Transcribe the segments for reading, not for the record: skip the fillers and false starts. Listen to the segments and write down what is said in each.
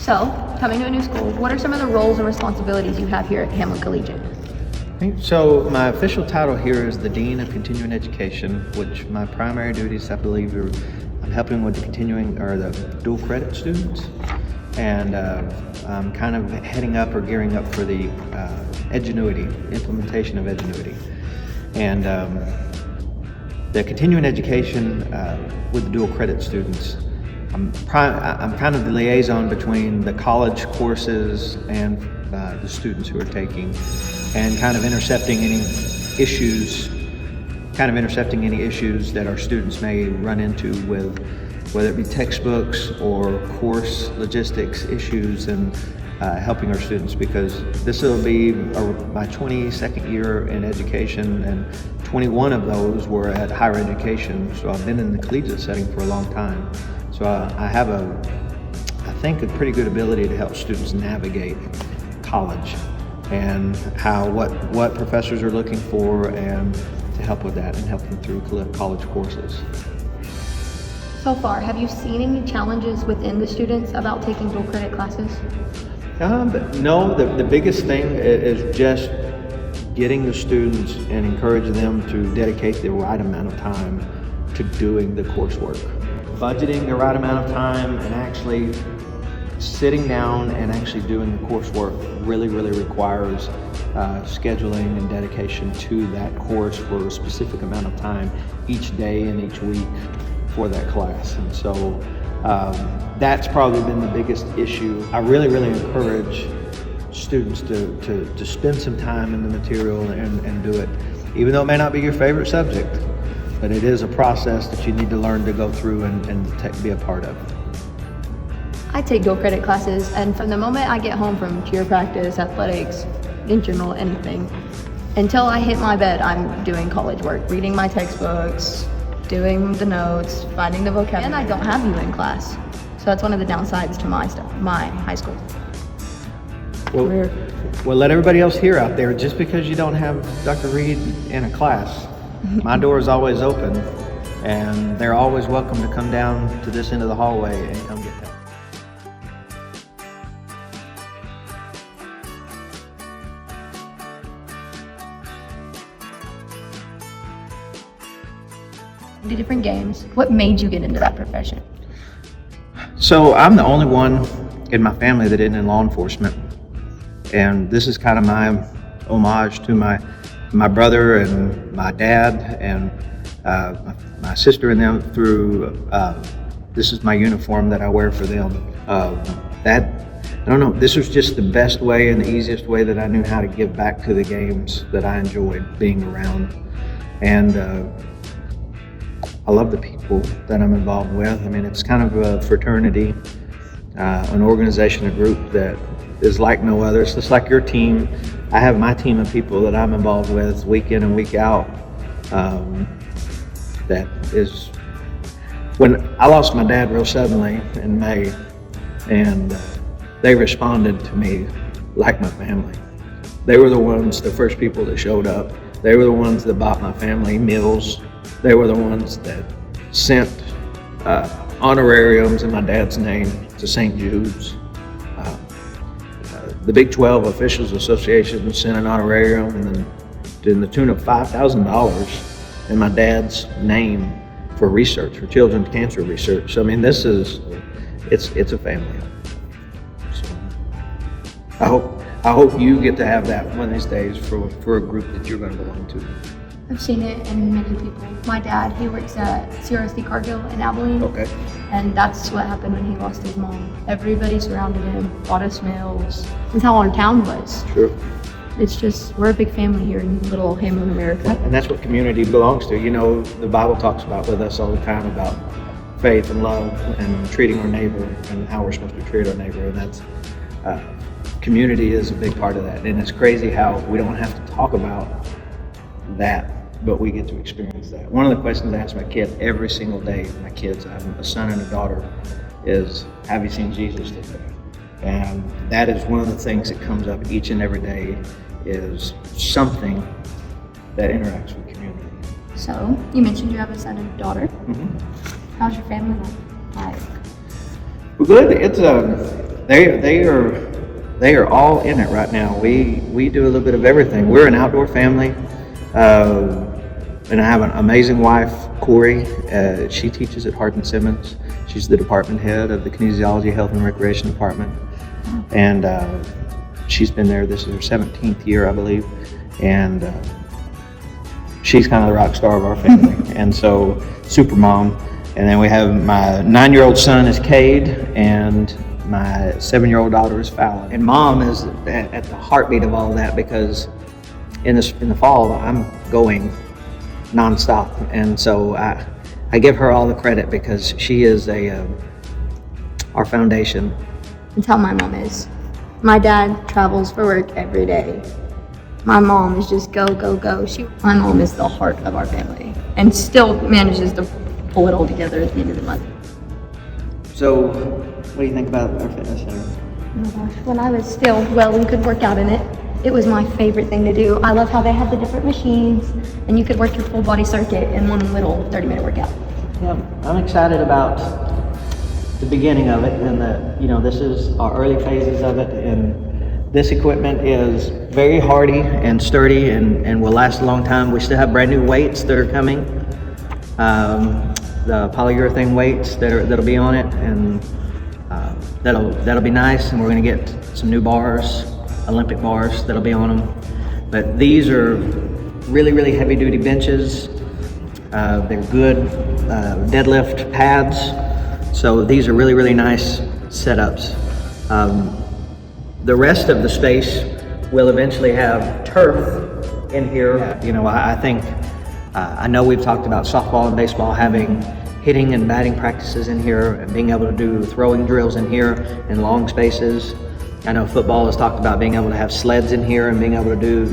So, coming to a new school, what are some of the roles and responsibilities you have here at Hamlin Collegiate? So my official title here is the Dean of Continuing Education, which my primary duties, I believe, are I'm helping with the continuing or the dual credit students, and I'm kind of heading up or gearing up for the Edgenuity, implementation of Edgenuity. And the continuing education with the dual credit students, I'm kind of the liaison between the college courses and the students who are taking, and kind of intercepting any issues that our students may run into with, whether it be textbooks or course logistics issues, and helping our students, because this will be my 22nd year in education, and 21 of those were at higher education. So I've been in the collegiate setting for a long time. So I have I think a pretty good ability to help students navigate college and what professors are looking for, and to help with that and help them through college courses. So far, have you seen any challenges within the students about taking dual credit classes? No, the biggest thing is just getting the students and encouraging them to dedicate the right amount of time to doing the coursework. Budgeting the right amount of time and actually sitting down and actually doing the coursework really requires scheduling and dedication to that course for a specific amount of time each day and each week for that class. And so that's probably been the biggest issue. I really encourage students to spend some time in the material and do it, even though it may not be your favorite subject, but it is a process that you need to learn to go through and be a part of. I take dual credit classes, and from the moment I get home from cheer practice, athletics, in general, anything, until I hit my bed, I'm doing college work, reading my textbooks, doing the notes, finding the vocabulary, and I don't have UN class. So that's one of the downsides to my high school career. Well, let everybody else hear out there, just because you don't have Dr. Reed in a class, my door is always open, and they're always welcome to come down to this end of the hallway and come get help. The different games. What made you get into that profession? So I'm the only one in my family that isn't in law enforcement, and this is kind of my homage to my brother and my dad and my sister and them through. This is my uniform that I wear for them. I don't know. This was just the best way and the easiest way that I knew how to give back to the games that I enjoyed being around, and. I love the people that I'm involved with. I mean, it's kind of a fraternity, an organization, a group that is like no other. It's just like your team. I have my team of people that I'm involved with week in and week out. That is, when I lost my dad real suddenly in May, and they responded to me like my family. They were the first people that showed up. They were the ones that bought my family meals. They were the ones that sent honorariums in my dad's name to St. Jude's. The Big 12 Officials Association sent an honorarium and then to the tune of $5,000 in my dad's name for research, for children's cancer research. So I mean, it's a family. So I hope you get to have that one of these days for a group that you're going to belong to. I've seen it in many people. My dad, he works at CRSD Cargill in Abilene. Okay. And that's what happened when he lost his mom. Everybody surrounded him, bought us meals. That's how our town was. True. It's just, we're a big family here in little Hamlin, America. And that's what community belongs to. You know, the Bible talks about with us all the time about faith and love and treating our neighbor and how we're supposed to treat our neighbor. And that's, community is a big part of that. And it's crazy how we don't have to talk about that, but we get to experience that. One of the questions I ask my kid every single day, my kids, I have a son and a daughter, is, have you seen Jesus today? And that is one of the things that comes up each and every day, is something that interacts with community. So, you mentioned you have a son and a daughter. Mm-hmm. How's your family life like? Well, good. they are all in it right now. We do a little bit of everything. We're an outdoor family, and I have an amazing wife, Corey. She teaches at Hardin Simmons. She's the department head of the Kinesiology, Health and Recreation Department, and she's been there. This is her 17th year, I believe, and she's kind of the rock star of our family, and so super mom. And then we have my 9-year-old son is Cade, and my 7-year-old daughter is Fallon. And mom is at the heartbeat of all of that, because in the fall I'm going nonstop, and so I give her all the credit, because she is our foundation. That's how my mom is. My dad travels for work every day. My mom is just go, go, go. My mom is the heart of our family, and still manages to pull it all together at the end of the month. So, what do you think about our fitness center? Oh my gosh, when I was still well and could work out in it, it was my favorite thing to do. I love how they had the different machines, and you could work your full body circuit in one little 30-minute workout. Yeah, I'm excited about the beginning of it, and this is our early phases of it, and this equipment is very hardy and sturdy, and will last a long time. We still have brand new weights that are coming, the polyurethane weights that'll be on it, and that'll be nice. And we're going to get some new bars, Olympic bars, that'll be on them. But these are really, really heavy duty benches. They're good deadlift pads. So these are really, really nice setups. The rest of the space will eventually have turf in here. I think, I know we've talked about softball and baseball having hitting and batting practices in here, and being able to do throwing drills in here in long spaces. I know football has talked about being able to have sleds in here and being able to do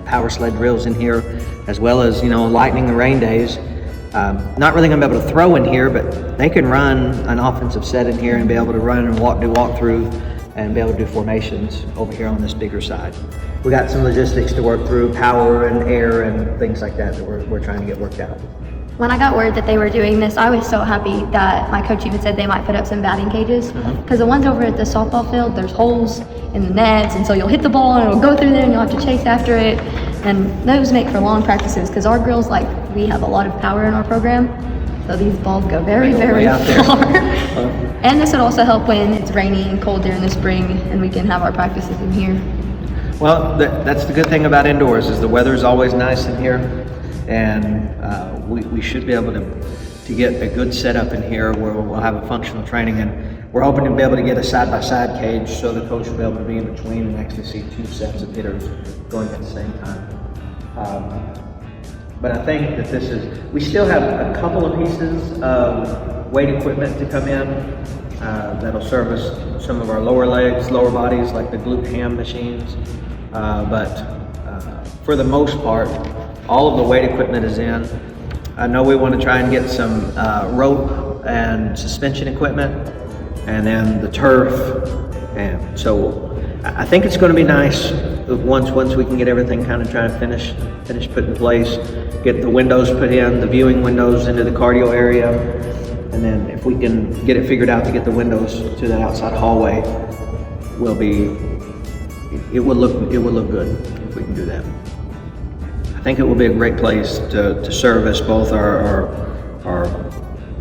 power sled drills in here, as well as, lightning and rain days. Not really going to be able to throw in here, but they can run an offensive set in here and be able to run and do walk through and be able to do formations over here on this bigger side. We got some logistics to work through, power and air and things like that we're trying to get worked out. When I got word that they were doing this, I was so happy that my coach even said they might put up some batting cages, because the ones over at the softball field, there's holes in the nets, and so you'll hit the ball and it'll go through there and you'll have to chase after it. And those make for long practices, because our girls, we have a lot of power in our program, so these balls go very, very far. And this would also help when it's rainy and cold during the spring, and we can have our practices in here. Well, that's the good thing about indoors, is the weather is always nice in here, and we should be able to get a good setup in here where we'll have a functional training, and we're hoping to be able to get a side-by-side cage so the coach will be able to be in between and actually see two sets of hitters going at the same time. But I think that we still have a couple of pieces of weight equipment to come in that'll service some of our lower legs, lower bodies, like the glute ham machines. But for the most part, all of the weight equipment is in. I know we want to try and get some rope and suspension equipment, and then the turf. And so I think it's going to be nice once we can get everything kind of trying to finish put in place, get the windows put in, the viewing windows into the cardio area, and then if we can get it figured out to get the windows to that outside hallway, it will look good if we can do that. I think it will be a great place to service both our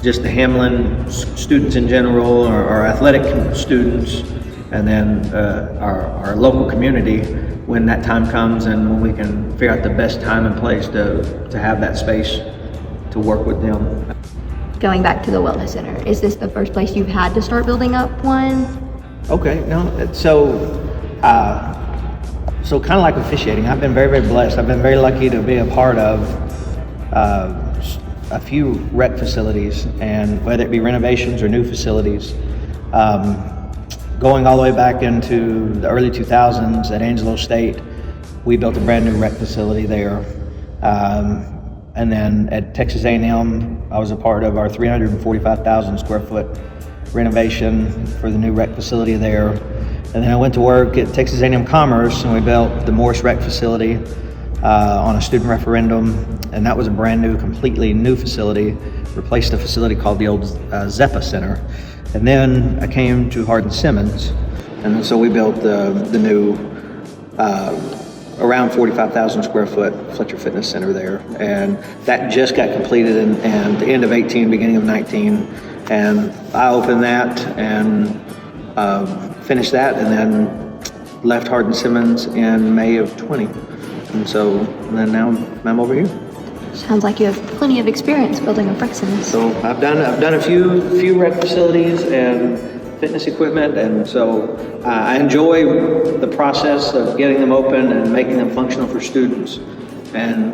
just the Hamlin students in general, our athletic students, and then our local community when that time comes, and when we can figure out the best time and place to have that space to work with them. Going back to the wellness center, is this the first place you've had to start building up one? Okay, no, so kind of like officiating, I've been very, very blessed. I've been very lucky to be a part of a few rec facilities, and whether it be renovations or new facilities. Going all the way back into the early 2000s at Angelo State, we built a brand new rec facility there. And then at Texas A&M, I was a part of our 345,000 square foot renovation for the new rec facility there. And then I went to work at Texas A&M Commerce, and we built the Morris Rec facility. on a student referendum, and that was a brand new, completely new facility, replaced a facility called the old Zeppa Center. And then I came to Hardin Simmons, and so we built the new around 45,000 square foot Fletcher Fitness Center there, and that just got completed in the end of 18, beginning of 19, and I opened that and finished that, and then left Hardin Simmons in May of 20, and then now I'm over here. Sounds like you have plenty of experience building a brick center. So I've done a few rec facilities and fitness equipment, and so I enjoy the process of getting them open and making them functional for students, and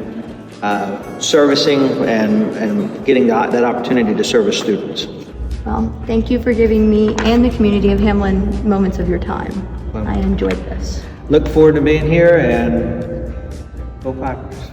servicing and getting that opportunity to service students. Well, thank you for giving me and the community of Hamlin moments of your time. I enjoyed this. Look forward to being here, and go Packers.